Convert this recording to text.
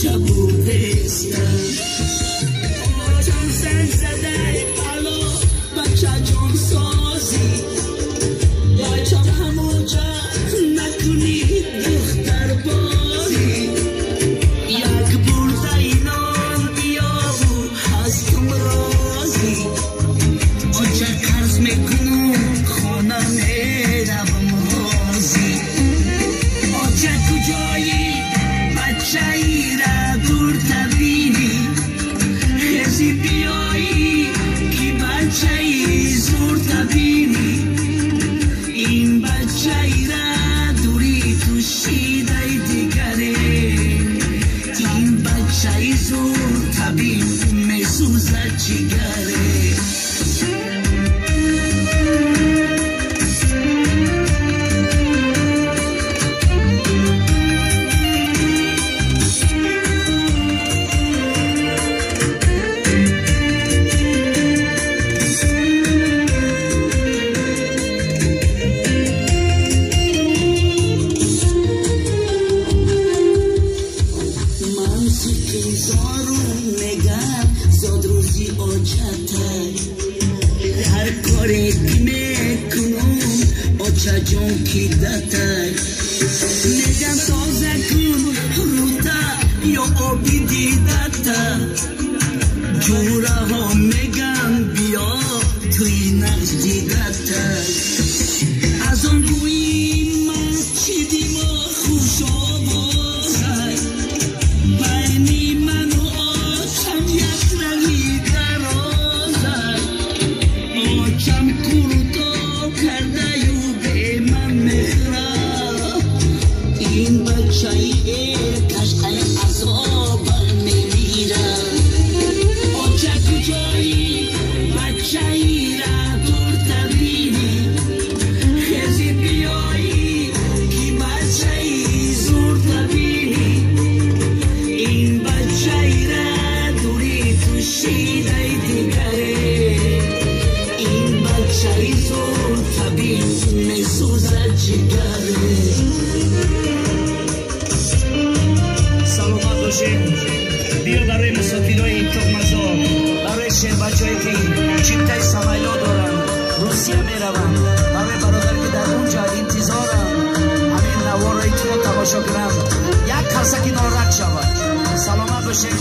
بچه بودستم آجان زن زده حالا بچه جان سازی بچه هموجا نکنی دختر بازی یک برده اینان بیابو هستم رازی آجا قرض میکنم خانه میروم رازی آجا کجایی بچه ای را دور تبینی خیزی بیایی که بچه ای زور تبینی این بچه ای را دوری کشیده دیگره این بچه ای زور تبین میسوزه جگره زادروزی آجتای هر کاری که میکنم آجا جان کی دتای میگم تازه کن روتا یا آبی دیدتا جوره ها میگم بیا توی نقش دیدتای از آن گویی من چیدیم خوش آوازای بینی من و آجم یک رنگی درازد آجم کورتا کرده یو به من مهرب این بچه ای کشقه عذابم میمیرم آجا کجایی بچه ای را دور تبینی خیزی بیایی که بچه ای زور تبینی این بچه ای را دوری کشیده دیگره این بچه ای زور تبین میسوزه جگره سلامت باشین بیا برای مسافرهای این تخمزار برای شهر بچه‌هایی که چیپتای سمایلا دارن روسیه میرون برای برادر که در اونجا انتظارم همین نوارایی تو تماشا کنم یک کسی که ناراحت شود سلامت باشین